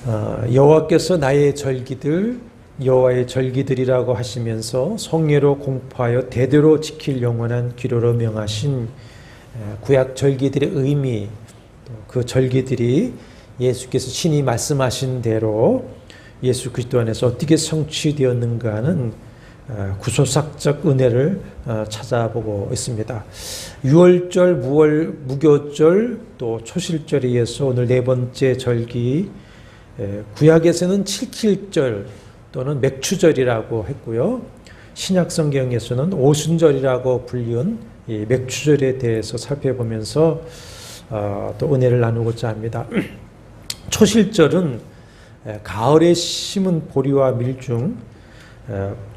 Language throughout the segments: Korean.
여호와께서 나의 절기들 여호와의 절기들이라고 하시면서 성례로 공포하여 대대로 지킬 영원한 기로로 명하신 구약 절기들의 의미, 그 절기들이 예수께서 친히 말씀하신 대로 예수 그리스도 안에서 어떻게 성취되었는가 하는 구속사적 은혜를 찾아보고 있습니다. 유월절, 무교절, 또 초실절에 이어서 오늘 네 번째 절기, 구약에서는 칠칠절 또는 맥추절이라고 했고요. 신약성경에서는 오순절이라고 불리운 이 맥추절에 대해서 살펴보면서 또 은혜를 나누고자 합니다. 초실절은 가을에 심은 보리와 밀 중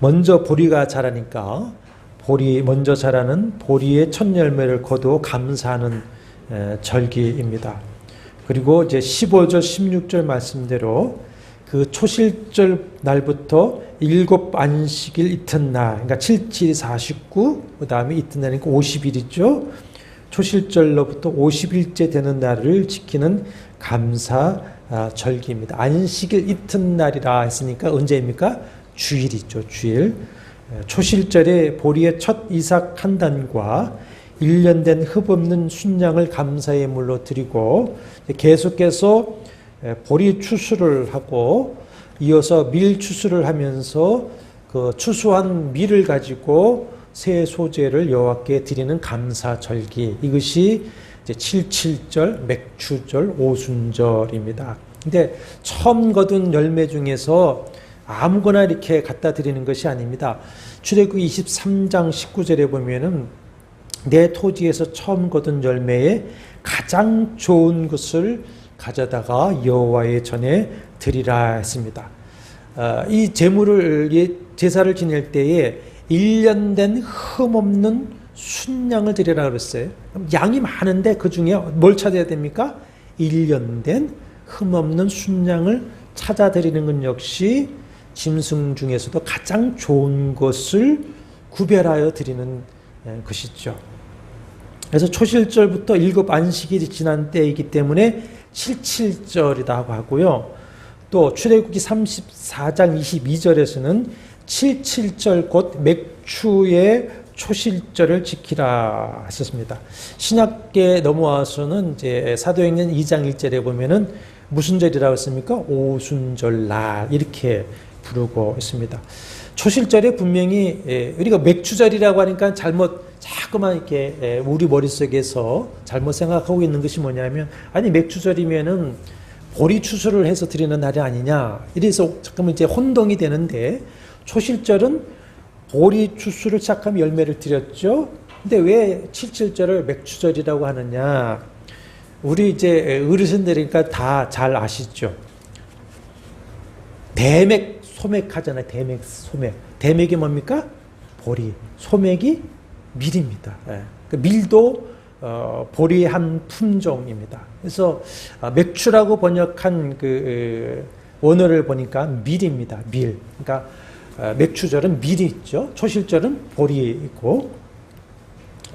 먼저 보리가 자라니까 보리 먼저 자라는 보리의 첫 열매를 거두어 감사하는 절기입니다. 그리고 이제 15절, 16절 말씀대로 그 초실절 날부터 7 안식일 이튿날, 그러니까 7, 7, 49, 그 다음에 이튿날이니까 50일이죠. 초실절로부터 50일째 되는 날을 지키는 감사 절기입니다. 안식일 이튿날이라 했으니까 언제입니까? 주일이죠, 주일. 초실절에 보리의 첫 이삭 한 단과 1년 된 흡없는 순양을 감사의 물로 드리고 계속해서 보리 추수를 하고 이어서 밀 추수를 하면서 그 추수한 밀을 가지고 새 소재를 여호와께 드리는 감사 절기, 이것이 이제 77절, 맥추절, 오순절입니다. 근데 처음 거둔 열매 중에서 아무거나 이렇게 갖다 드리는 것이 아닙니다. 출애굽기 23장 19절에 보면은 내 토지에서 처음 거둔 열매에 가장 좋은 것을 가져다가 여호와의 전에 드리라 했습니다. 이 제물을 제사를 지낼 때에 1년 된 흠없는 순양을 드리라 그랬어요. 양이 많은데 그 중에 뭘 찾아야 됩니까? 1년 된 흠없는 순양을 찾아 드리는 건 역시 짐승 중에서도 가장 좋은 것을 구별하여 드리는 것이죠. 그래서 초실절부터 7 안식일이 지난 때이기 때문에 77절이라고 하고요. 또 출애굽기 34장 22절에서는 77절 곧 맥추의 초실절을 지키라 했었습니다. 신약계에 넘어와서는 이제 사도행전 2장 1절에 보면은 무슨 절이라고 했습니까? 오순절날 이렇게 부르고 있습니다. 초실절에 분명히 우리가 맥추절이라고 하니까 자꾸만 이렇게 우리 머릿속에서 잘못 생각하고 있는 것이 뭐냐면, 아니 맥추절이면은 보리 추수를 해서 드리는 날이 아니냐, 이래서 잠깐만 이제 혼동이 되는데, 초실절은 보리 추수를 시작하면 열매를 드렸죠. 근데 왜 77절을 맥추절이라고 하느냐? 우리 이제 어르신들이니까 다 잘 아시죠. 대맥 소맥 하잖아요. 대맥 소맥. 대맥이 뭡니까? 보리. 소맥이 밀입니다. 그 밀도 보리의 한 품종입니다. 그래서 맥추라고 번역한 그 원어를 보니까 밀입니다. 밀. 그러니까 맥추절은 밀이 있죠. 초실절은 보리 있고,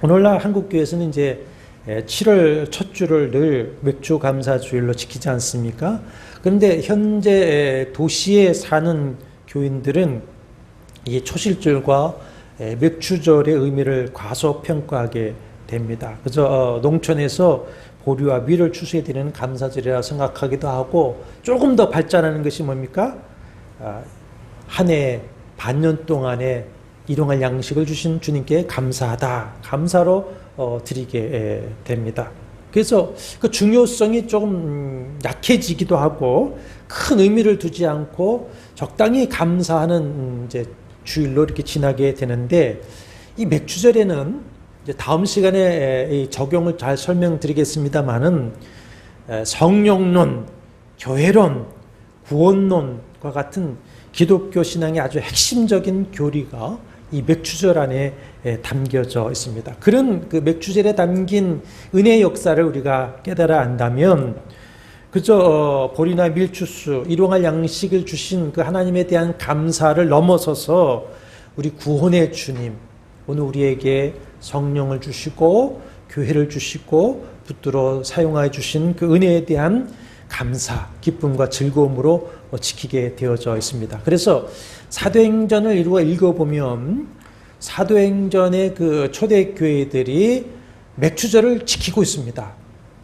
오늘날 한국교회에서는 이제 7월 첫 주를 늘 맥주 감사 주일로 지키지 않습니까? 그런데 현재 도시에 사는 교인들은 이 초실절과 맥추절의 의미를 과소평가하게 됩니다. 그래서 농촌에서 보리와 밀을 추수해 드리는 감사절이라 생각하기도 하고, 조금 더 발전하는 것이 뭡니까? 한 해 반년 동안에 일용할 양식을 주신 주님께 감사하다, 감사로 드리게 됩니다. 그래서 그 중요성이 조금 약해지기도 하고, 큰 의미를 두지 않고 적당히 감사하는 이제 주일로 이렇게 지나게 되는데, 이 맥추절에는 이제 다음 시간에 이 적용을 잘 설명드리겠습니다만은, 성령론, 교회론, 구원론과 같은 기독교 신앙의 아주 핵심적인 교리가 이 맥추절 안에 담겨져 있습니다. 그런 그 맥추절에 담긴 은혜의 역사를 우리가 깨달아 안다면, 그저 보리나 밀추수, 일용할 양식을 주신 그 하나님에 대한 감사를 넘어서서 우리 구원의 주님, 오늘 우리에게 성령을 주시고 교회를 주시고 붙들어 사용하여 주신 그 은혜에 대한 감사, 기쁨과 즐거움으로 지키게 되어져 있습니다. 그래서 사도행전을 읽어보면 사도행전의 그 초대교회들이 맥추절을 지키고 있습니다.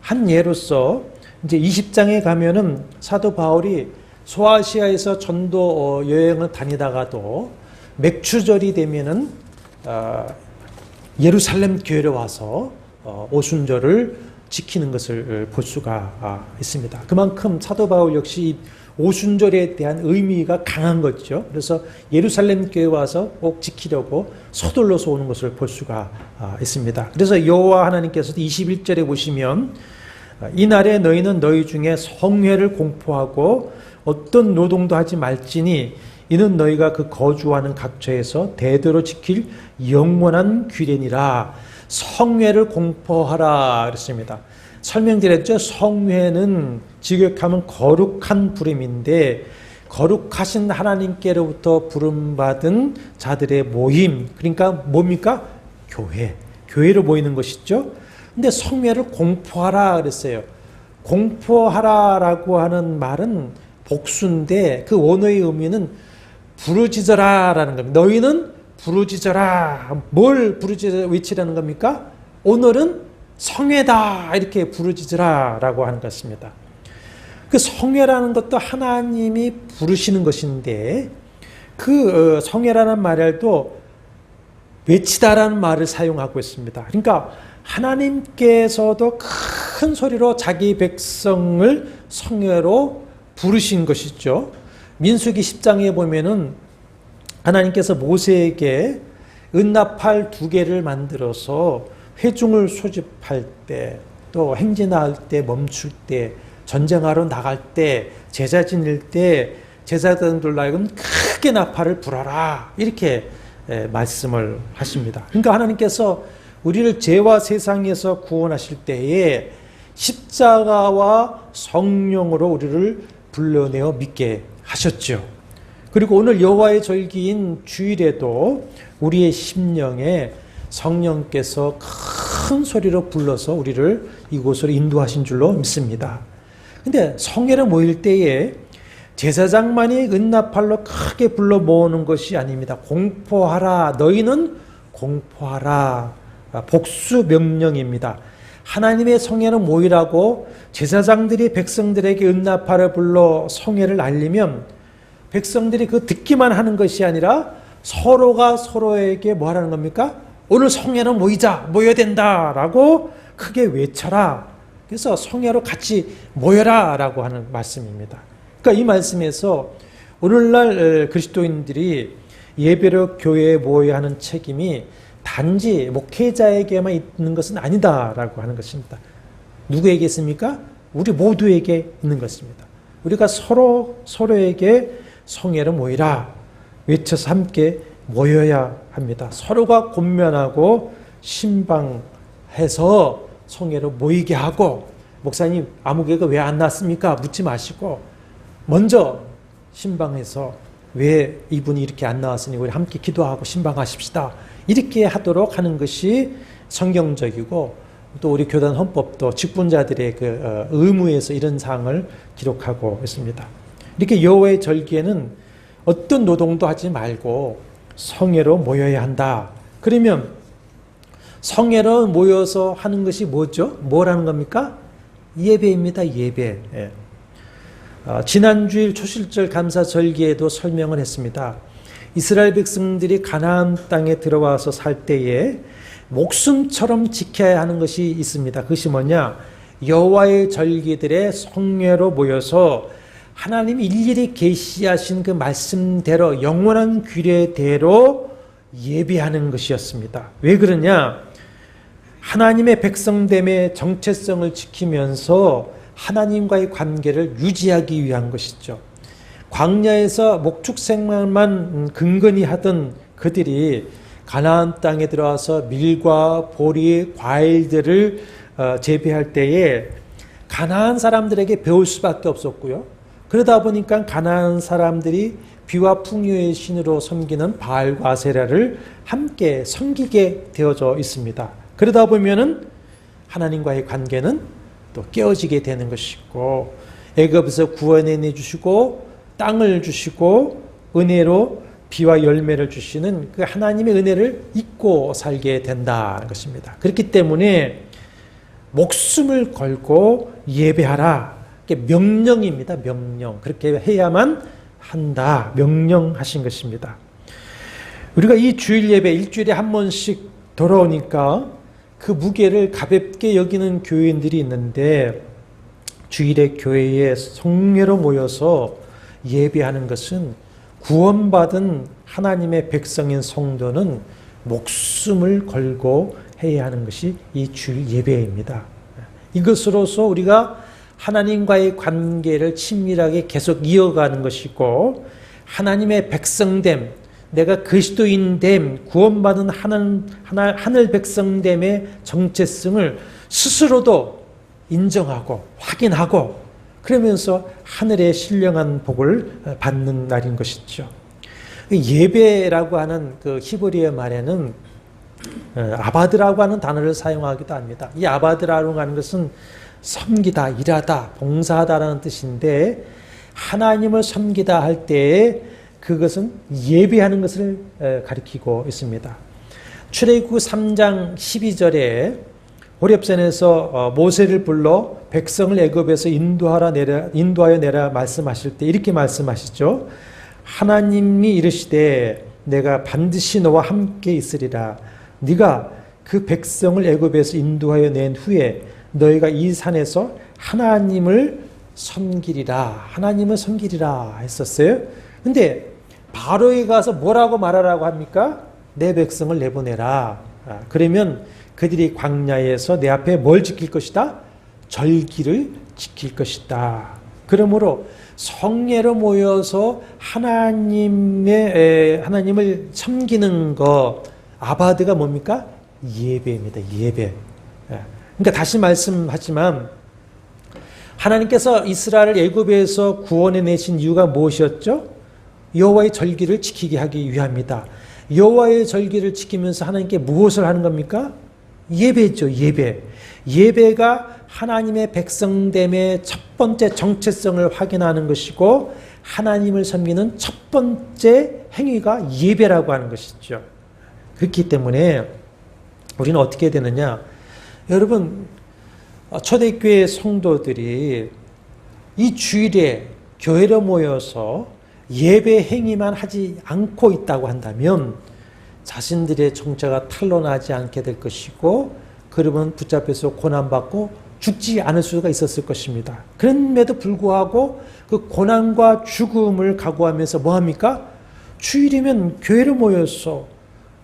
한 예로서 이제 20장에 가면은 사도 바울이 소아시아에서 전도 여행을 다니다가도 맥추절이 되면은 예루살렘 교회로 와서 오순절을 지키는 것을 볼 수가 있습니다. 그만큼 사도 바울 역시 오순절에 대한 의미가 강한 거죠. 그래서 예루살렘 교회에 와서 꼭 지키려고 서둘러서 오는 것을 볼 수가 있습니다. 그래서 여호와 하나님께서도 21절에 보시면 이날에 너희는 너희 중에 성회를 공포하고 어떤 노동도 하지 말지니 이는 너희가 그 거주하는 각처에서 대대로 지킬 영원한 규례니라. 성회를 공포하라 그랬습니다. 설명드렸죠. 성회는 직역하면 거룩한 부름인데 거룩하신 하나님께로부터 부름받은 자들의 모임, 그러니까 뭡니까? 교회로 모이는 것이죠. 근데 성회를 공포하라 그랬어요. 공포하라라고 하는 말은 복수인데 그 원어의 의미는 부르짖어라라는 겁니다. 너희는 부르짖어라. 뭘 부르짖어 외치라는 겁니까? 오늘은 성회다 이렇게 부르짖으라라고 하는 것입니다. 그 성회라는 것도 하나님이 부르시는 것인데 그 성회라는 말에도 외치다라는 말을 사용하고 있습니다. 그러니까 하나님께서도 큰 소리로 자기 백성을 성회로 부르신 것이죠. 민수기 10장에 보면은 하나님께서 모세에게 은나팔 2개를 만들어서 회중을 소집할 때, 또 행진할 때, 멈출 때, 전쟁하러 나갈 때, 제사 지낼 때 제사장들로 하여금 크게 나팔을 불어라 이렇게 말씀을 하십니다. 그러니까 하나님께서 우리를 죄와 세상에서 구원하실 때에 십자가와 성령으로 우리를 불러내어 믿게 하셨죠. 그리고 오늘 여호와의 절기인 주일에도 우리의 심령에 성령께서 큰 소리로 불러서 우리를 이곳으로 인도하신 줄로 믿습니다. 근데 성회를 모일 때에 제사장만이 은나팔로 크게 불러 모으는 것이 아닙니다. 공포하라. 너희는 공포하라. 복수 명령입니다. 하나님의 성회는 모이라고 제사장들이 백성들에게 은나팔을 불러 성회를 알리면 백성들이 그 듣기만 하는 것이 아니라 서로가 서로에게 뭐 하라는 겁니까? 오늘 성회는 모여야 된다라고 크게 외쳐라. 그래서 성회로 같이 모여라 라고 하는 말씀입니다. 그러니까 이 말씀에서 오늘날 그리스도인들이 예배로 교회에 모여야 하는 책임이 단지 목회자에게만 있는 것은 아니다라고 하는 것입니다. 누구에게 있습니까? 우리 모두에게 있는 것입니다. 우리가 서로에게 성회로 모이라 외쳐서 함께 모여야 합니다. 서로가 권면하고 신방해서 성회로 모이게 하고, 목사님 아무개가 왜 안 났습니까? 묻지 마시고 먼저 신방해서 왜 이분이 이렇게 안 나왔으니 우리 함께 기도하고 신방하십시다. 이렇게 하도록 하는 것이 성경적이고, 또 우리 교단 헌법도 직분자들의 그 의무에서 이런 사항을 기록하고 있습니다. 이렇게 여호와의 절기에는 어떤 노동도 하지 말고 성회로 모여야 한다. 그러면 성회로 모여서 하는 것이 뭐죠? 뭐라는 겁니까? 예배입니다. 예배. 예. 지난주일 초실절 감사절기에도 설명을 했습니다. 이스라엘 백성들이 가나안 땅에 들어와서 살 때에 목숨처럼 지켜야 하는 것이 있습니다. 그것이 뭐냐? 여호와의 절기들의 성회로 모여서 하나님이 일일이 계시하신 그 말씀대로 영원한 규례대로 예배하는 것이었습니다. 왜 그러냐? 하나님의 백성됨의 정체성을 지키면서 하나님과의 관계를 유지하기 위한 것이죠. 광야에서 목축생활만 근근히 하던 그들이 가나안 땅에 들어와서 밀과 보리, 과일들을 재배할 때에 가나안 사람들에게 배울 수밖에 없었고요. 그러다 보니까 가나안 사람들이 비와 풍요의 신으로 섬기는 바알과 아세라를 함께 섬기게 되어져 있습니다. 그러다 보면은 하나님과의 관계는 또 깨어지게 되는 것이고, 애굽에서 구원해 주시고 땅을 주시고 은혜로 비와 열매를 주시는 그 하나님의 은혜를 잊고 살게 된다는 것입니다. 그렇기 때문에 목숨을 걸고 예배하라. 명령입니다. 명령. 그렇게 해야만 한다. 명령하신 것입니다. 우리가 이 주일 예배 일주일에 한 번씩 돌아오니까 그 무게를 가볍게 여기는 교인들이 있는데 주일에 교회에 성례로 모여서 예배하는 것은 구원받은 하나님의 백성인 성도는 목숨을 걸고 해야 하는 것이 이 주일 예배입니다. 이것으로서 우리가 하나님과의 관계를 친밀하게 계속 이어가는 것이고 하나님의 백성됨, 내가 그리스도인됨, 구원받은 하늘 백성됨의 정체성을 스스로도 인정하고 확인하고 그러면서 하늘의 신령한 복을 받는 날인 것이죠. 예배라고 하는 그 히브리어 말에는 아바드라고 하는 단어를 사용하기도 합니다. 이 아바드라고 하는 것은 섬기다, 일하다, 봉사하다라는 뜻인데 하나님을 섬기다 할 때에 그것은 예배하는 것을 가리키고 있습니다. 출애굽 3장 12절에 호렙산에서 모세를 불러 백성을 애굽에서 인도하여 내라 말씀하실 때 이렇게 말씀하시죠. 하나님이 이르시되 내가 반드시 너와 함께 있으리라. 네가 그 백성을 애굽에서 인도하여 낸 후에 너희가 이 산에서 하나님을 섬기리라. 하나님을 섬기리라 했었어요. 근데 바로에 가서 뭐라고 말하라고 합니까? 내 백성을 내보내라. 그러면 그들이 광야에서 내 앞에 뭘 지킬 것이다? 절기를 지킬 것이다. 그러므로 성례로 모여서 하나님을 섬기는 것, 아바드가 뭡니까? 예배입니다. 예배. 그러니까 다시 말씀하지만 하나님께서 이스라엘을 애굽에서 구원해 내신 이유가 무엇이었죠? 여호와의 절기를 지키게 하기 위함이다. 여호와의 절기를 지키면서 하나님께 무엇을 하는 겁니까? 예배죠. 예배. 예배가 하나님의 백성됨의 첫 번째 정체성을 확인하는 것이고 하나님을 섬기는 첫 번째 행위가 예배라고 하는 것이죠. 그렇기 때문에 우리는 어떻게 되느냐? 여러분, 초대교회 성도들이 이 주일에 교회로 모여서 예배 행위만 하지 않고 있다고 한다면 자신들의 정체가 탄로나지 않게 될 것이고 그러면 붙잡혀서 고난받고 죽지 않을 수가 있었을 것입니다. 그럼에도 불구하고 그 고난과 죽음을 각오하면서 뭐합니까? 주일이면 교회로 모여서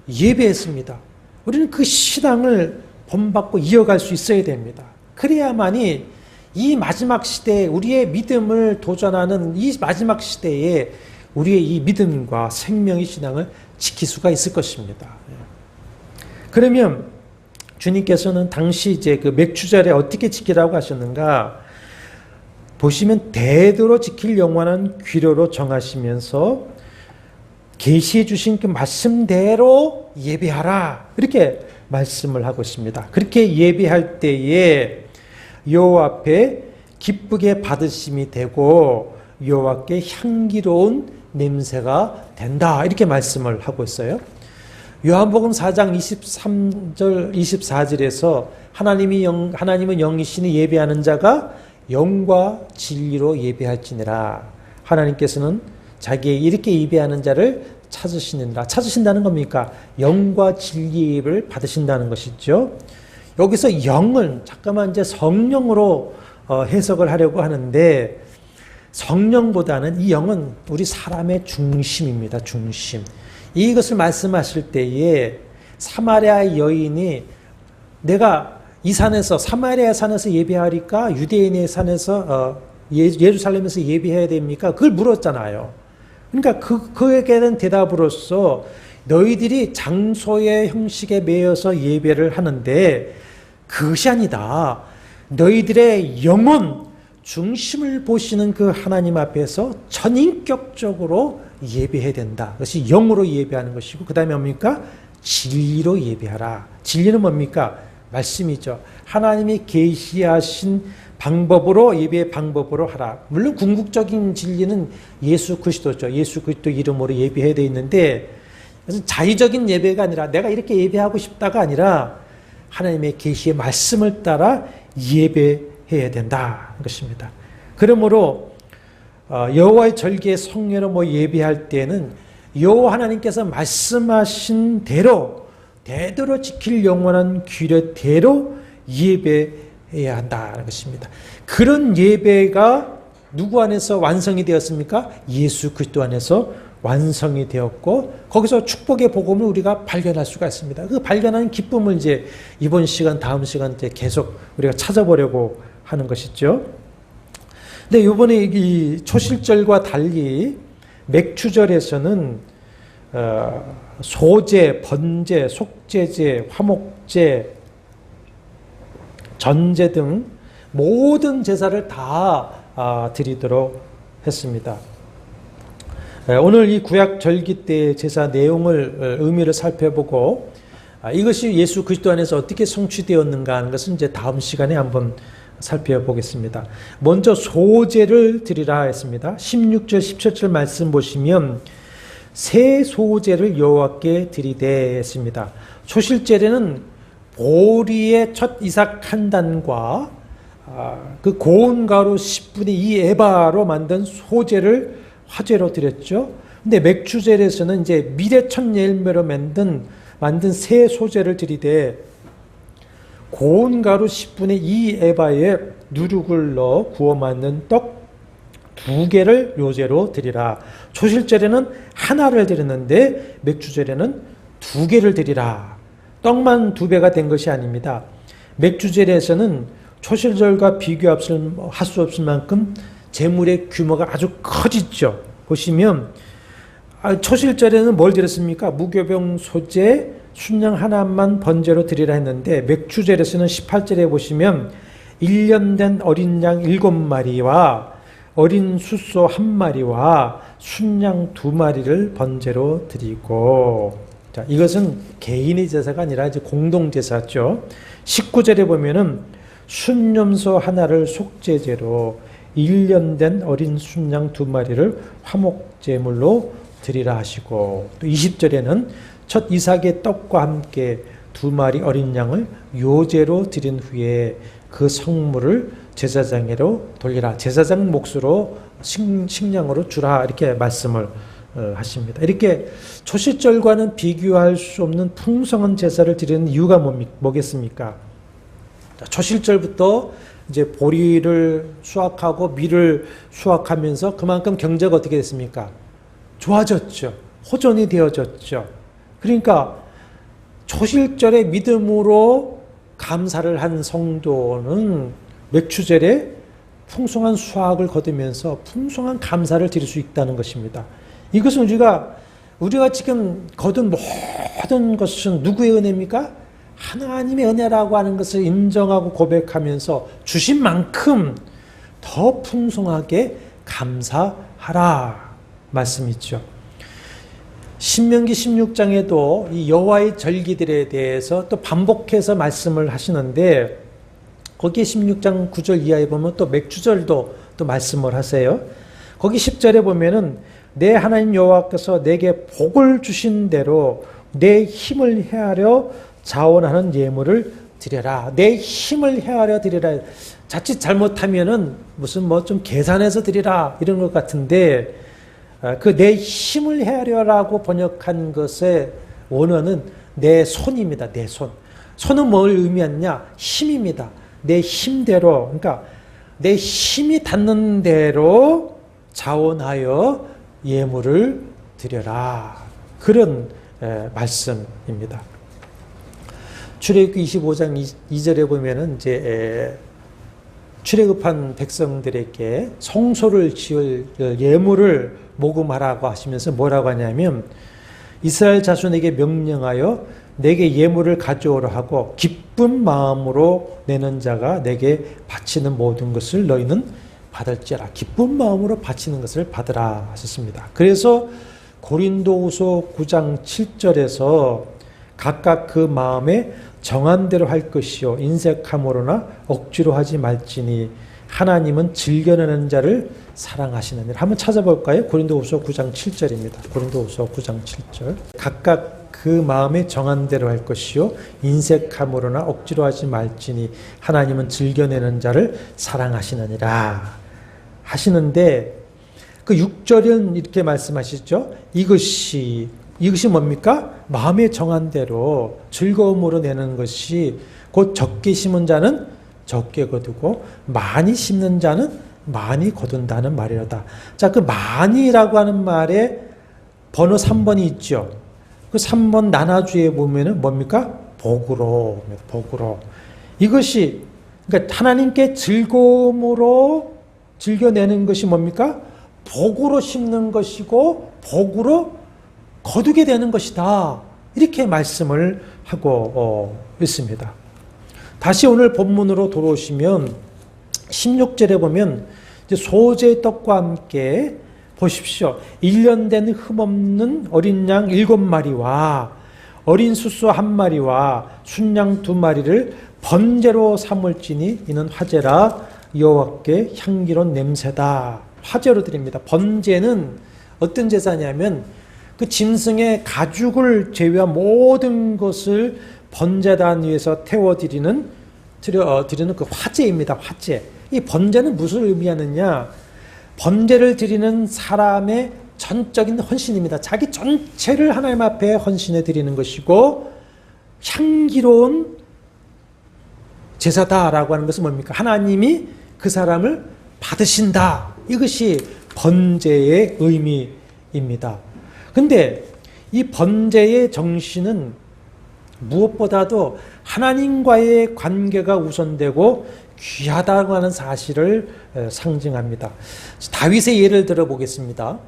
예배했습니다. 우리는 그 신앙을 본받고 이어갈 수 있어야 됩니다. 그래야만이 이 마지막 시대에 우리의 믿음을 도전하는 이 마지막 시대에 우리의 이 믿음과 생명의 신앙을 지킬 수가 있을 것입니다. 그러면 주님께서는 당시 이제 그 맥주절에 어떻게 지키라고 하셨는가? 보시면 대대로 지킬 영원한 규례로 정하시면서 계시해 주신 그 말씀대로 예배하라. 이렇게 말씀을 하고 있습니다. 그렇게 예배할 때에 여호와 앞에 기쁘게 받으심이 되고 여호와께 향기로운 냄새가 된다. 이렇게 말씀을 하고 있어요. 요한복음 4장 23절 24절에서 하나님은 영이시니 예배하는 자가 영과 진리로 예배할지니라. 하나님께서는 자기의 이렇게 예배하는 자를 찾으신다는 겁니까? 영과 진리를 받으신다는 것이죠. 여기서 영은 잠깐만 이제 성령으로 해석을 하려고 하는데 성령보다는 이 영은 우리 사람의 중심입니다. 중심. 이것을 말씀하실 때에 사마리아 여인이 내가 이 산에서 사마리아 산에서 예배하리까 유대인의 산에서 예루살렘에서 예배해야 됩니까? 그걸 물었잖아요. 그러니까 그에게 대한 대답으로서 너희들이 장소의 형식에 매여서 예배를 하는데 그것이 아니다. 너희들의 영혼 중심을 보시는 그 하나님 앞에서 전인격적으로 예배해야 된다. 그것이 영으로 예배하는 것이고 그 다음에 뭡니까? 진리로 예배하라. 진리는 뭡니까? 말씀이죠. 하나님이 계시하신 방법으로, 예배의 방법으로 하라. 물론 궁극적인 진리는 예수 그리스도죠. 예수 그리스도 이름으로 예배해야 돼 있는데, 그것은 자의적인 예배가 아니라 내가 이렇게 예배하고 싶다가 아니라 하나님의 계시의 말씀을 따라 예배해야 된다는 것입니다. 그러므로 여호와의 절기의 성례로 예배할 때는 여호와 하나님께서 말씀하신 대로 대대로 지킬 영원한 규례대로 예배해야 한다는 것입니다. 그런 예배가 누구 안에서 완성이 되었습니까? 예수 그리스도 안에서 완성이 되었고, 거기서 축복의 복음을 우리가 발견할 수가 있습니다. 그 발견하는 기쁨을 이제 이번 시간, 다음 시간 때 계속 우리가 찾아보려고 하는 것이죠. 근데 이번에 이 초실절과 달리 맥추절에서는 소제, 번제, 속제제, 화목제, 전제 등 모든 제사를 다 드리도록 했습니다. 오늘 이 구약 절기 때 제사 내용을, 의미를 살펴보고 이것이 예수 그리스도 안에서 어떻게 성취되었는가 하는 것은 이제 다음 시간에 한번 살펴보겠습니다. 먼저 소제를 드리라 했습니다. 16절, 17절 말씀 보시면 새 소제를 여호와께 드리되 했습니다. 초실절에는 보리의 첫 이삭 한 단과 그 고운 가루 10분의 2 에바로 만든 소제를 화제로 드렸죠. 근데 맥추절에서는 이제 밀의 첫 열매로 만든 새 소제를 드리되 고운 가루 10분의 2 에바에 누룩을 넣어 구워 만든 떡 2개를 요제로 드리라. 초실절에는 하나를 드렸는데 맥추절에는 2개를 드리라. 떡만 2배가 된 것이 아닙니다. 맥추절에서는 초실절과 비교할 수 없을 만큼 제물의 규모가 아주 커지죠. 보시면 초실절에는 뭘 드렸습니까? 무교병 소제 순양 하나만 번제로 드리라 했는데 맥추절에서는 18절에 보시면 1년 된 어린 양 7마리와 어린 숫소 1마리와 순양 2마리를 번제로 드리고, 자, 이것은 개인의 제사가 아니라 이제 공동제사죠. 19절에 보면은 순염소 하나를 속제제로 1년 된 어린 순양 2마리를 화목제물로 드리라 하시고, 또 20절에는 첫 이삭의 떡과 함께 2마리 어린 양을 요제로 드린 후에 그 성물을 제사장에로 돌리라. 제사장 몫으로 식량으로 주라. 이렇게 말씀을 하십니다. 이렇게 초실절과는 비교할 수 없는 풍성한 제사를 드리는 이유가 뭐겠습니까? 초실절부터 이제 보리를 수확하고 밀을 수확하면서 그만큼 경제가 어떻게 됐습니까? 좋아졌죠. 호전이 되어졌죠. 그러니까 초실절의 믿음으로 감사를 한 성도는 맥추절에 풍성한 수확을 거두면서 풍성한 감사를 드릴 수 있다는 것입니다. 이것은 우리가 지금 거둔 모든 것은 누구의 은혜입니까? 하나님의 은혜라고 하는 것을 인정하고 고백하면서 주신 만큼 더 풍성하게 감사하라 말씀이죠. 신명기 16장에도 이 여호와의 절기들에 대해서 또 반복해서 말씀을 하시는데, 거기에 16장 9절 이하에 보면 또 맥추절도 또 말씀을 하세요. 거기 10절에 보면은 내 하나님 여호와께서 내게 복을 주신 대로 내 힘을 헤아려 자원하는 예물을 드려라. 내 힘을 헤아려 드리라. 자칫 잘못하면은 무슨 좀 계산해서 드리라 이런 것 같은데, 그 내 힘을 헤아려라고 번역한 것의 원어는 내 손입니다. 내 손. 손은 뭘 의미하느냐? 힘입니다. 내 힘대로, 그러니까 내 힘이 닿는 대로 자원하여 예물을 드려라. 그런 말씀입니다. 출애굽기 25장 2절에 보면은 이제 출애굽한 백성들에게 성소를 지을 예물을 모금하라고 하시면서 뭐라고 하냐면, 이스라엘 자손에게 명령하여 내게 예물을 가져오라 하고 기쁜 마음으로 내는 자가 내게 바치는 모든 것을 너희는 받을지어라. 기쁜 마음으로 바치는 것을 받으라 하셨습니다. 그래서 고린도후서 9장 7절에서 각각 그 마음에 정한 대로 할 것이요 인색함으로나 억지로 하지 말지니 하나님은 즐겨내는 자를 사랑하시느니라. 한번 찾아볼까요? 고린도후서 9장 7절입니다. 고린도후서 9장 7절. 각각 그 마음에 정한 대로 할 것이요 인색함으로나 억지로 하지 말지니 하나님은 즐겨내는 자를 사랑하시느니라 하시는데, 그 6절은 이렇게 말씀하시죠. 이것이 뭡니까? 마음에 정한 대로 즐거움으로 내는 것이 곧 적게 심은 자는 적게 거두고 많이 심는 자는 많이 거둔다는 말이로다. 자, 그 많이라고 하는 말에 번호 3번이 있죠. 그 3번 나나주에 보면은 뭡니까? 복으로. 이것이, 그러니까 하나님께 즐거움으로 즐겨내는 것이 뭡니까? 복으로 심는 것이고 복으로 거두게 되는 것이다. 이렇게 말씀을 하고 있습니다. 다시 오늘 본문으로 돌아오시면 16절에 보면 소재의 떡과 함께 보십시오. 1년 된 흠없는 어린 양 7마리와 어린 수소 1마리와 순양 2마리를 번제로 삼을지니 이는 화제라 여호와께 향기로운 냄새다. 화제로 드립니다. 번제는 어떤 제사냐면 그 짐승의 가죽을 제외한 모든 것을 번제단 위에서 태워드리는 그 화제입니다. 화제. 이 번제는 무엇을 의미하느냐? 번제를 드리는 사람의 전적인 헌신입니다. 자기 전체를 하나님 앞에 헌신해 드리는 것이고 향기로운 제사다라고 하는 것은 뭡니까? 하나님이 그 사람을 받으신다. 이것이 번제의 의미입니다. 근데 이 번제의 정신은 무엇보다도 하나님과의 관계가 우선되고 귀하다고 하는 사실을 상징합니다. 다윗의 예를 들어보겠습니다.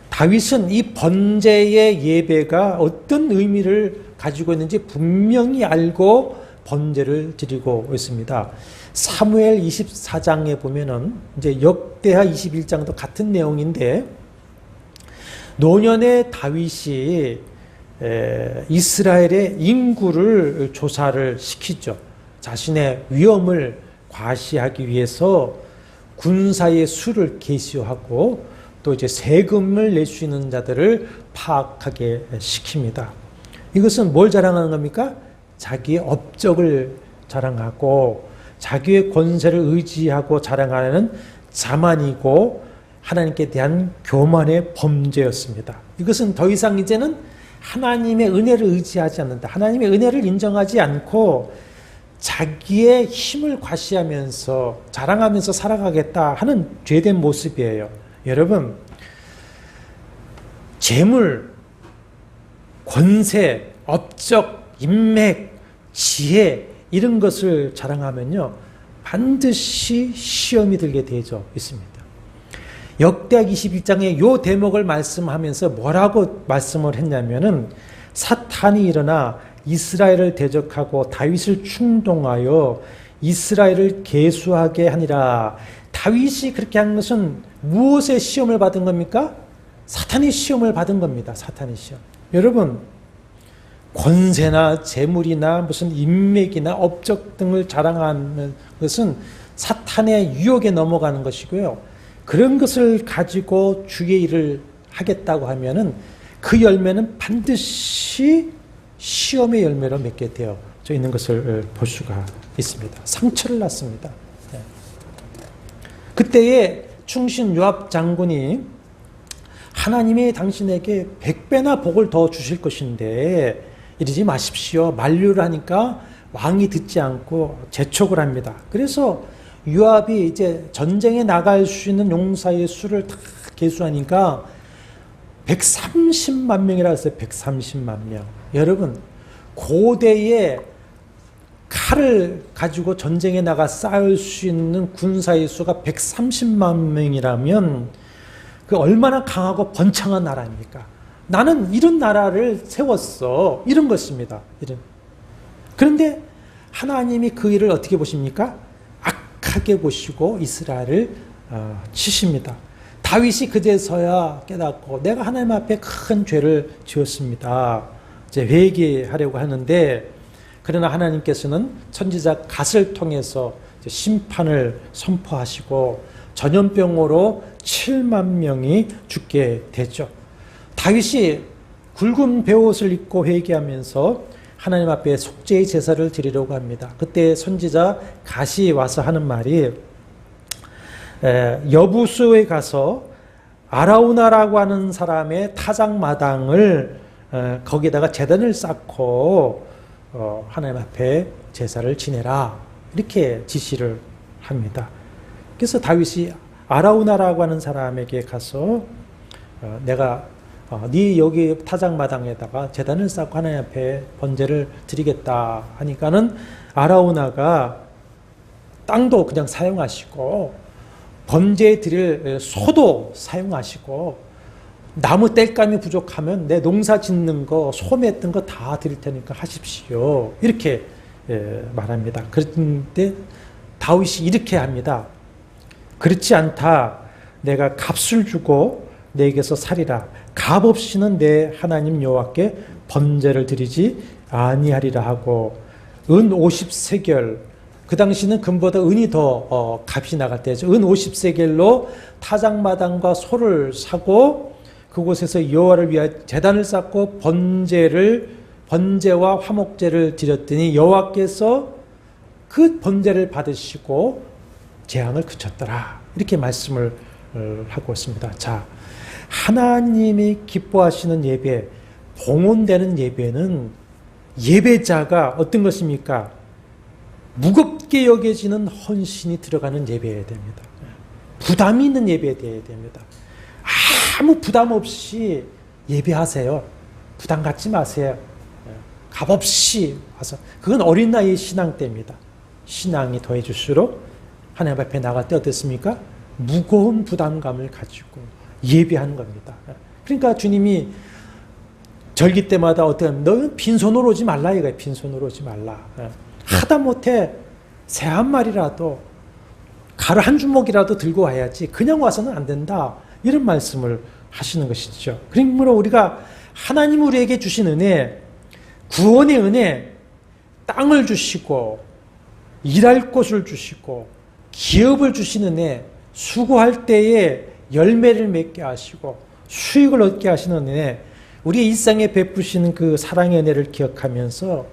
다윗은 이 번제의 예배가 어떤 의미를 가지고 있는지 분명히 알고 번제를 드리고 있습니다. 사무엘 24장에 보면은 이제 역대하 21장도 같은 내용인데, 노년의 다윗이 이스라엘의 인구를 조사를 시키죠. 자신의 위엄을 과시하기 위해서 군사의 수를 계시하고 또 이제 세금을 낼 수 있는 자들을 파악하게 시킵니다. 이것은 뭘 자랑하는 겁니까? 자기의 업적을 자랑하고 자기의 권세를 의지하고 자랑하는 자만이고 하나님께 대한 교만의 범죄였습니다. 이것은 더 이상 이제는 하나님의 은혜를 의지하지 않는다. 하나님의 은혜를 인정하지 않고 자기의 힘을 과시하면서 자랑하면서 살아가겠다 하는 죄된 모습이에요. 여러분, 재물, 권세, 업적, 인맥, 지혜 이런 것을 자랑하면요 반드시 시험이 들게 되죠. 있습니다. 역대하 21장에 요 대목을 말씀하면서 뭐라고 말씀을 했냐면은 사탄이 일어나 이스라엘을 대적하고 다윗을 충동하여 이스라엘을 계수하게 하니라. 다윗이 그렇게 한 것은 무엇의 시험을 받은 겁니까? 사탄의 시험을 받은 겁니다. 사탄의 시험. 여러분, 권세나 재물이나 무슨 인맥이나 업적 등을 자랑하는 것은 사탄의 유혹에 넘어가는 것이고요. 그런 것을 가지고 주의 일을 하겠다고 하면은 그 열매는 반드시 시험의 열매로 맺게 되어 있는 것을 볼 수가 있습니다. 상처를 낳습니다. 그때에 충신 요압 장군이 하나님이 당신에게 100배나 복을 더 주실 것인데 이러지 마십시오. 만류를 하니까 왕이 듣지 않고 재촉을 합니다. 그래서 요압이 이제 전쟁에 나갈 수 있는 용사의 수를 다 계수하니까 130만 명이라고 했어요. 130만 명. 여러분, 고대에 칼을 가지고 전쟁에 나가 싸울 수 있는 군사의 수가 130만 명이라면 그 얼마나 강하고 번창한 나라입니까? 나는 이런 나라를 세웠어. 이런 것입니다. 그런데 하나님이 그 일을 어떻게 보십니까? 악하게 보시고 이스라엘을 치십니다. 다윗이 그제서야 깨닫고 내가 하나님 앞에 큰 죄를 지었습니다. 이제 회개하려고 하는데 그러나 하나님께서는 선지자 갓을 통해서 심판을 선포하시고 전염병으로 7만 명이 죽게 되죠. 다윗이 굵은 베옷을 입고 회개하면서 하나님 앞에 속죄의 제사를 드리려고 합니다. 그때 선지자 갓이 와서 하는 말이 여부수에 가서 아라우나라고 하는 사람의 타작마당을 거기다가 제단을 쌓고 하나님 앞에 제사를 지내라 이렇게 지시를 합니다. 그래서 다윗이 아라우나라고 하는 사람에게 가서 내가 네 여기 타작마당에다가 제단을 쌓고 하나님 앞에 번제를 드리겠다 하니까는 아라우나가 땅도 그냥 사용하시고 번제에 드릴 소도 사용하시고 나무 땔감이 부족하면 내 농사 짓는 거 소매했던 거 다 드릴 테니까 하십시오 이렇게 말합니다. 그런데 다윗이 이렇게 합니다. 그렇지 않다. 내가 값을 주고 내게서 살이라. 값 없이는 내 하나님 여호와께 번제를 드리지 아니하리라 하고 은 50세겔 그 당시는 금보다 은이 더 값이 나갈 때죠. 은 50세겔로 타작마당과 소를 사고 그곳에서 여호와를 위하여 제단을 쌓고 번제와 화목제를 드렸더니 여호와께서 그 번제를 받으시고 재앙을 그쳤더라. 이렇게 말씀을 하고 있습니다. 자, 하나님이 기뻐하시는 예배, 봉헌되는 예배는 예배자가 어떤 것입니까? 무겁게 여겨지는 헌신이 들어가는 예배여야 됩니다. 부담이 있는 예배여야 됩니다. 아무 부담 없이 예배하세요. 부담 갖지 마세요. 값 없이 와서 그건 어린 나이의 신앙 때입니다. 신앙이 더해질수록 하나님 앞에 나갈 때 어떻습니까? 무거운 부담감을 가지고 예배하는 겁니다. 그러니까 주님이 절기 때마다 너는 빈손으로 오지 말라 이거예요. 빈손으로 오지 말라. 하다못해 새 한 마리라도 가루 한 주먹이라도 들고 와야지 그냥 와서는 안 된다. 이런 말씀을 하시는 것이죠. 그러므로 우리가 하나님 우리에게 주신 은혜, 구원의 은혜, 땅을 주시고 일할 곳을 주시고 기업을 주시는 은혜, 수고할 때에 열매를 맺게 하시고 수익을 얻게 하시는 은혜, 우리의 일상에 베푸시는 그 사랑의 은혜를 기억하면서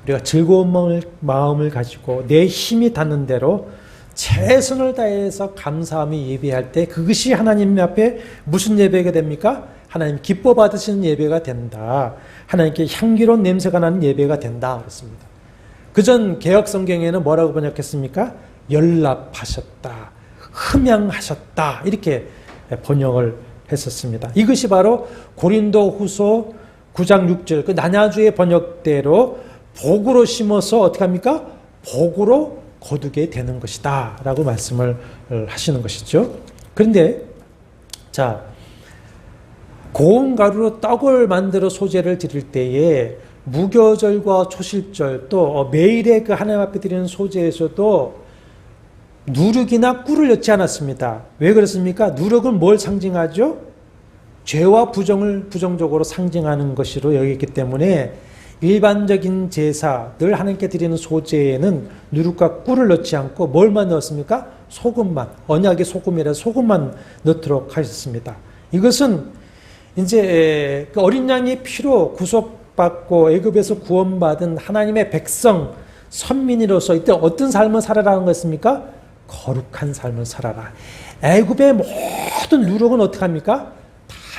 우리가 즐거운 마음을 가지고 내 힘이 닿는 대로 최선을 다해서 감사함이 예배할 때 그것이 하나님 앞에 무슨 예배가 됩니까? 하나님 기뻐 받으시는 예배가 된다. 하나님께 향기로운 냄새가 나는 예배가 된다. 그렇습니다. 그전 개역 성경에는 뭐라고 번역했습니까? 연락하셨다. 흠양하셨다. 이렇게 번역을 했었습니다. 이것이 바로 고린도후서 9장 6절 그 나냐주의 번역대로 복으로 심어서 어떻게 합니까? 복으로 거두게 되는 것이다 라고 말씀을 하시는 것이죠. 그런데 자, 고운 가루로 떡을 만들어 소제를 드릴 때에 무교절과 초실절 또 매일의 그 하나님 앞에 드리는 소제에서도 누룩이나 꿀을 넣지 않았습니다. 왜 그렇습니까? 누룩은 뭘 상징하죠? 죄와 부정을 부정적으로 상징하는 것으로 여기기 때문에 일반적인 제사, 늘 하나님께 드리는 소제에는 누룩과 꿀을 넣지 않고 뭘만 넣었습니까? 소금만, 언약의 소금이라 소금만 넣도록 하셨습니다. 이것은 이제 그 어린 양의 피로 구속받고 애굽에서 구원받은 하나님의 백성, 선민으로서 이때 어떤 삶을 살아라는 것입니까? 거룩한 삶을 살아라. 애굽의 모든 누룩은 어떻게 합니까?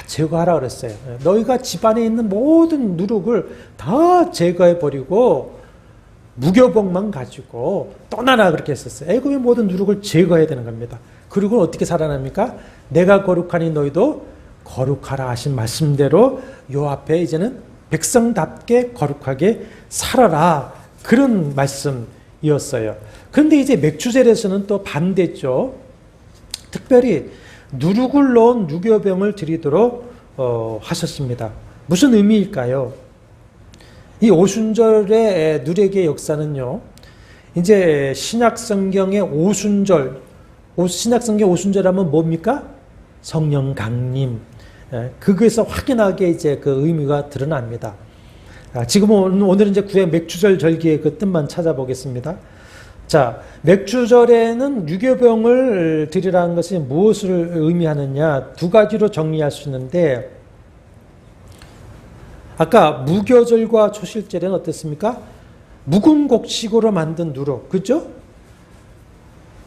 제거하라 그랬어요. 너희가 집안에 있는 모든 누룩을 다 제거해버리고 무교복만 가지고 떠나라 그렇게 했었어요. 애굽의 모든 누룩을 제거해야 되는 겁니다. 그리고 어떻게 살아납니까? 내가 거룩하니 너희도 거룩하라 하신 말씀대로 요 앞에 이제는 백성답게 거룩하게 살아라 그런 말씀이었어요. 그런데 이제 맥주젤에서는 또 반대죠. 특별히 누룩을 넣은 유교병을 드리도록 하셨습니다. 무슨 의미일까요? 이 오순절의 누룩의 역사는요, 이제 신약성경의 오순절, 신약성경 오순절 하면 뭡니까? 성령 강림. 그것에서 확연하게 이제 그 의미가 드러납니다. 지금은 오늘은 이제 구약 맥주절 절기의 그 뜻만 찾아보겠습니다. 자, 맥주절에는 유교병을 드리라는 것이 무엇을 의미하느냐 두 가지로 정리할 수 있는데, 아까 무교절과 초실절에는 어땠습니까? 묵은 곡식으로 만든 누룩, 그죠?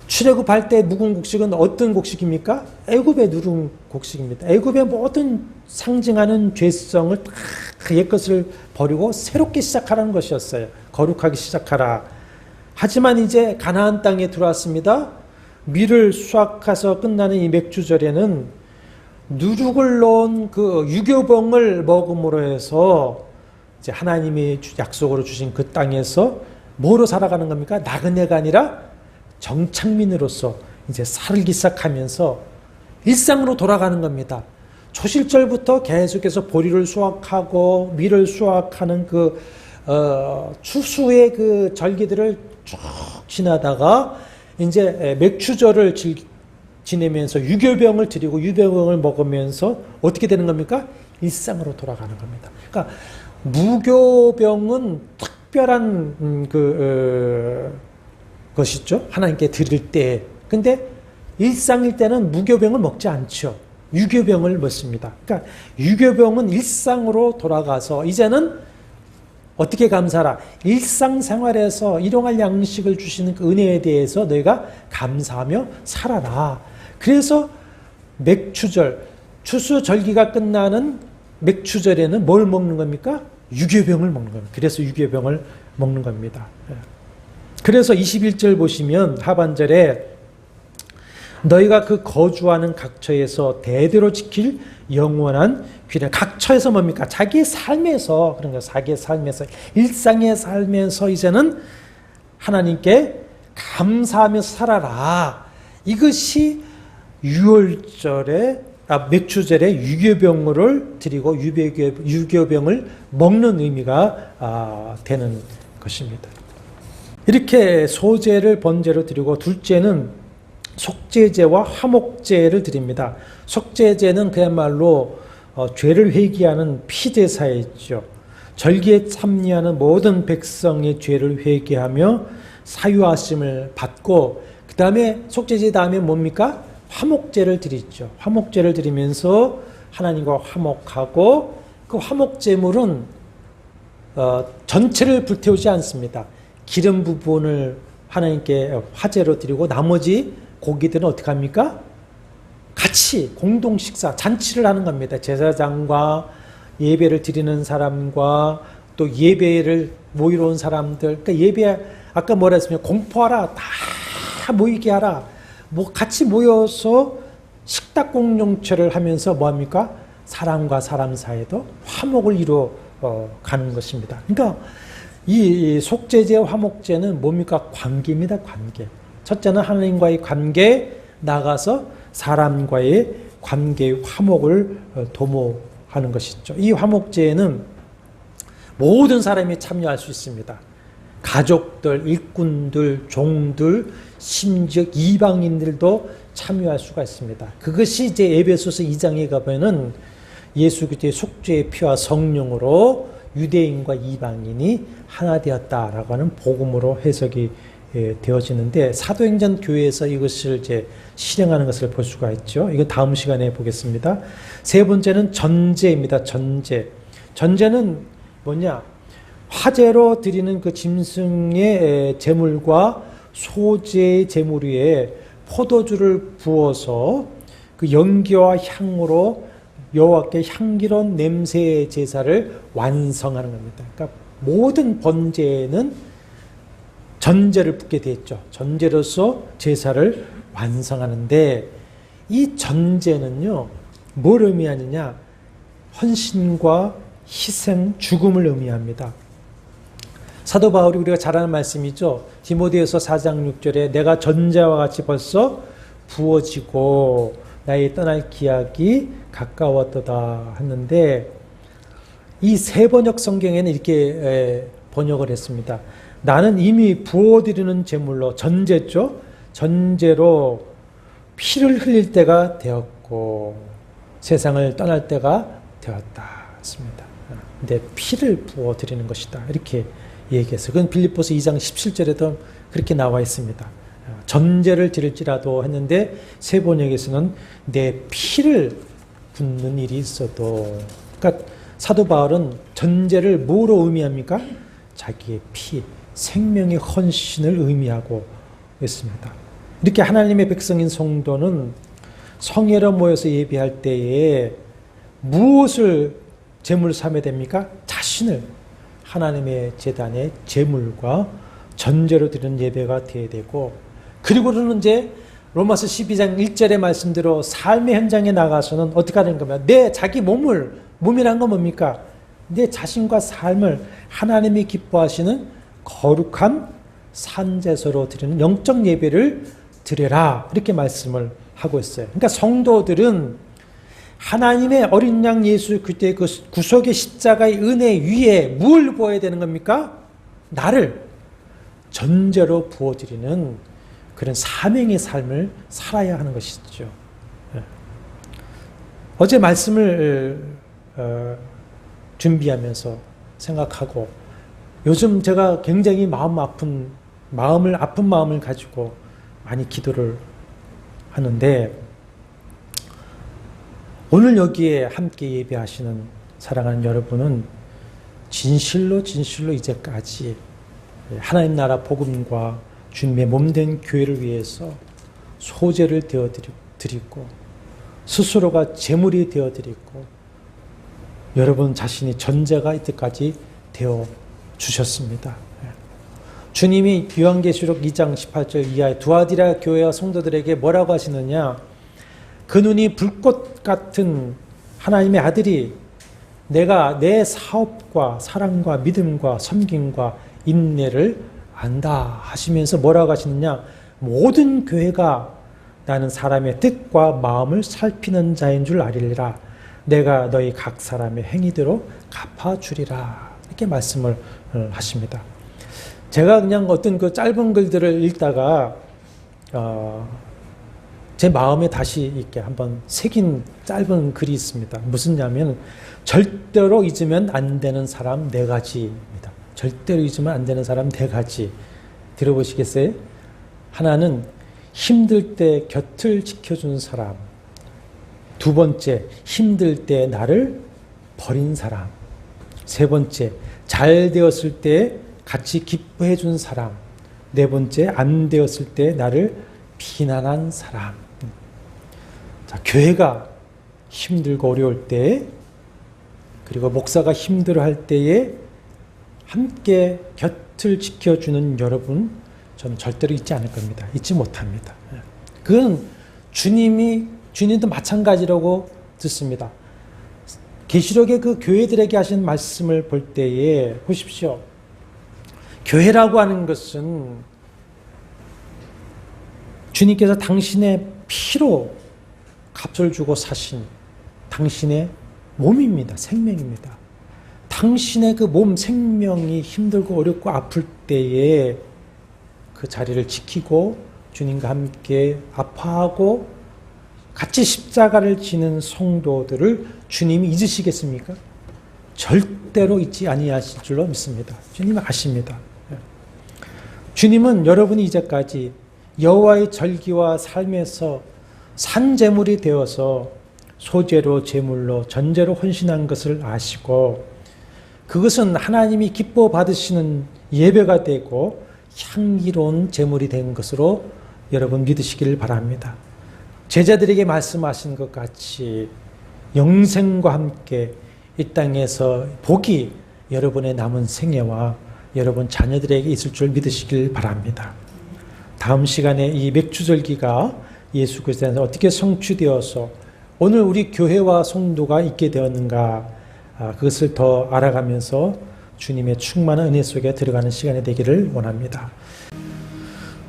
출애굽할 때 묵은 곡식은 어떤 곡식입니까? 애굽의 누룩 곡식입니다. 애굽의 모든 상징하는 죄성을 다 옛것을 버리고 새롭게 시작하라는 것이었어요. 거룩하게 시작하라. 하지만 이제 가나안 땅에 들어왔습니다. 밀을 수확해서 끝나는 이 맥주절에는 누룩을 넣은 그 유교병을 먹음으로 해서 이제 하나님이 약속으로 주신 그 땅에서 뭐로 살아가는 겁니까? 나그네가 아니라 정착민으로서 이제 살기 시작하면서 일상으로 돌아가는 겁니다. 초실절부터 계속해서 보리를 수확하고 밀을 수확하는 그 추수의 그 절기들을 쭉 지나다가 이제 맥주절을 지내면서 유교병을 드리고 유교병을 먹으면서 어떻게 되는 겁니까? 일상으로 돌아가는 겁니다. 그러니까 무교병은 특별한 것이죠. 하나님께 드릴 때. 근데 일상일 때는 무교병을 먹지 않죠. 유교병을 먹습니다. 그러니까 유교병은 일상으로 돌아가서 이제는 어떻게 감사하라? 일상생활에서 일용할 양식을 주시는 그 은혜에 대해서 너희가 감사하며 살아라. 그래서 맥주절, 추수절기가 끝나는 맥주절에는 뭘 먹는 겁니까? 유교병을 먹는 겁니다. 그래서 유교병을 먹는 겁니다. 그래서 21절 보시면 하반절에 너희가 그 거주하는 각처에서 대대로 지킬 영원한 규례. 각처에서 뭡니까? 자기의 삶에서, 그런 거 자기의 삶에서, 일상의 삶에서 이제는 하나님께 감사하며 살아라. 이것이 맥주절에 유교병을 드리고 유교병을 먹는 의미가 되는 것입니다. 이렇게 소제를 번제로 드리고, 둘째는 속죄제와 화목제를 드립니다. 속죄제는 그야말로 죄를 회개하는 피제사였죠. 절기에 참여하는 모든 백성의 죄를 회개하며 사유하심을 받고, 그 다음에 속죄제 다음에 뭡니까? 화목제를 드리죠. 화목제를 드리면서 하나님과 화목하고, 그 화목제물은 전체를 불태우지 않습니다. 기름 부분을 하나님께 화제로 드리고 나머지 고기들은 어떻게 합니까? 같이 공동 식사, 잔치를 하는 겁니다. 제사장과 예배를 드리는 사람과 또 예배를 모이러 온 사람들, 그러니까 예배, 아까 뭐라 했습니까? 공포하라, 다 모이게 하라. 같이 모여서 식탁 공동체를 하면서 뭐합니까? 사람과 사람 사이에도 화목을 이루어 가는 것입니다. 그러니까 이 속죄제, 화목제는 뭡니까? 관계입니다. 관계. 첫째는 하나님과의 관계, 나가서 사람과의 관계의 화목을 도모하는 것이죠. 이 화목제에는 모든 사람이 참여할 수 있습니다. 가족들, 일꾼들, 종들, 심지어 이방인들도 참여할 수가 있습니다. 그것이 이제 에베소서 2장에 가면은 예수 그리스도의 속죄의 피와 성령으로 유대인과 이방인이 하나 되었다라고 하는 복음으로 해석이 되어지는데, 사도행전 교회에서 이것을 이제 실행하는 것을 볼 수가 있죠. 이거 다음 시간에 보겠습니다. 세 번째는 전제입니다. 전제. 전제는 뭐냐? 화제로 드리는 그 짐승의 제물과 소제의 제물 위에 포도주를 부어서 그 연기와 향으로 여호와께 향기로운 냄새의 제사를 완성하는 겁니다. 그러니까 모든 번제는 전제를 붓게 되었죠. 전제로서 제사를 완성하는데, 이 전제는요, 뭘 의미하느냐? 헌신과 희생, 죽음을 의미합니다. 사도 바울이 우리가 잘 아는 말씀이죠. 디모데후서 4장 6절에 내가 전제와 같이 벌써 부어지고 나의 떠날 기약이 가까웠도다 했는데, 이 세 번역 성경에는 이렇게 번역을 했습니다. 나는 이미 부어드리는 제물로, 전제죠. 전제로 피를 흘릴 때가 되었고 세상을 떠날 때가 되었다 했습니다. 내 피를 부어 드리는 것이다. 이렇게 얘기했어요. 그건 빌립보서 2장 17절에도 그렇게 나와 있습니다. 전제를 드릴지라도 했는데 세 번역에서는 내 피를 붓는 일이 있어도, 그러니까 사도 바울은 전제를 뭐로 의미합니까? 자기의 피, 생명의 헌신을 의미하고 있습니다. 이렇게 하나님의 백성인 성도는 성회로 모여서 예배할 때에 무엇을 제물 삼아야 됩니까? 자신을 하나님의 제단의 제물과 전제로 드리는 예배가 되어야 되고, 그리고는 이제 로마서 12장 1절의 말씀대로 삶의 현장에 나가서는 어떻게 하는 겁니까? 내 자기 몸이란 건 뭡니까? 내 자신과 삶을 하나님이 기뻐하시는 거룩한 산제소로 드리는 영적 예배를 드려라, 이렇게 말씀을 하고 있어요. 그러니까 성도들은 하나님의 어린 양 예수 그리스도의 그 구속의 십자가의 은혜 위에 뭘 부어야 되는 겁니까? 나를 전제로 부어드리는 그런 사명의 삶을 살아야 하는 것이죠. 어제 말씀을 준비하면서 생각하고, 요즘 제가 굉장히 아픈 마음을 가지고 많이 기도를 하는데, 오늘 여기에 함께 예배하시는 사랑하는 여러분은 진실로 이제까지 하나님 나라 복음과 주님의 몸된 교회를 위해서 소재를 되어드리고 스스로가 제물이 되어드리고 여러분 자신이 전제가 이때까지 되어 주셨습니다. 주님이 요한계시록 2장 18절 이하의 두아디라 교회와 성도들에게 뭐라고 하시느냐? 그 눈이 불꽃 같은 하나님의 아들이 내가 내 사업과 사랑과 믿음과 섬김과 인내를 안다 하시면서 뭐라고 하시느냐? 모든 교회가 나는 사람의 뜻과 마음을 살피는 자인 줄 알리라. 내가 너희 각 사람의 행위대로 갚아주리라. 이렇게 말씀을 하십니다. 제가 그냥 어떤 그 짧은 글들을 읽다가 제 마음에 다시 이렇게 한번 새긴 짧은 글이 있습니다. 무슨냐면 절대로 잊으면 안 되는 사람 네 가지입니다. 절대로 잊으면 안 되는 사람 네 가지. 들어보시겠어요? 하나는 힘들 때 곁을 지켜준 사람. 두 번째, 힘들 때 나를 버린 사람. 세 번째, 잘 되었을 때 같이 기뻐해 준 사람. 네 번째, 안 되었을 때 나를 비난한 사람. 자, 교회가 힘들고 어려울 때, 그리고 목사가 힘들어할 때에 함께 곁을 지켜주는 여러분, 저는 절대로 잊지 않을 겁니다. 잊지 못합니다. 그건 주님도 마찬가지라고 듣습니다. 계시록의 그 교회들에게 하신 말씀을 볼 때에 보십시오. 교회라고 하는 것은 주님께서 당신의 피로 값을 주고 사신 당신의 몸입니다. 생명입니다. 당신의 그 몸 생명이 힘들고 어렵고 아플 때에 그 자리를 지키고 주님과 함께 아파하고 같이 십자가를 지는 성도들을 주님이 잊으시겠습니까? 절대로 잊지 아니하실 줄로 믿습니다. 주님은 아십니다. 주님은 여러분이 이제까지 여호와의 절기와 삶에서 산제물이 되어서 소재로 제물로 전제로 헌신한 것을 아시고, 그것은 하나님이 기뻐 받으시는 예배가 되고 향기로운 제물이 된 것으로 여러분 믿으시기를 바랍니다. 제자들에게 말씀하신 것 같이 영생과 함께 이 땅에서 복이 여러분의 남은 생애와 여러분 자녀들에게 있을 줄 믿으시길 바랍니다. 다음 시간에 이 맥주절기가 예수 그리스도에서 어떻게 성취되어서 오늘 우리 교회와 성도가 있게 되었는가, 그것을 더 알아가면서 주님의 충만한 은혜 속에 들어가는 시간이 되기를 원합니다.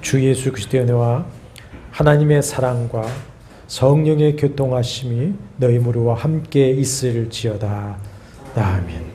주 예수 그리스도의 은혜와 하나님의 사랑과 성령의 교통하심이 너희 무리와 함께 있을지어다. 아멘.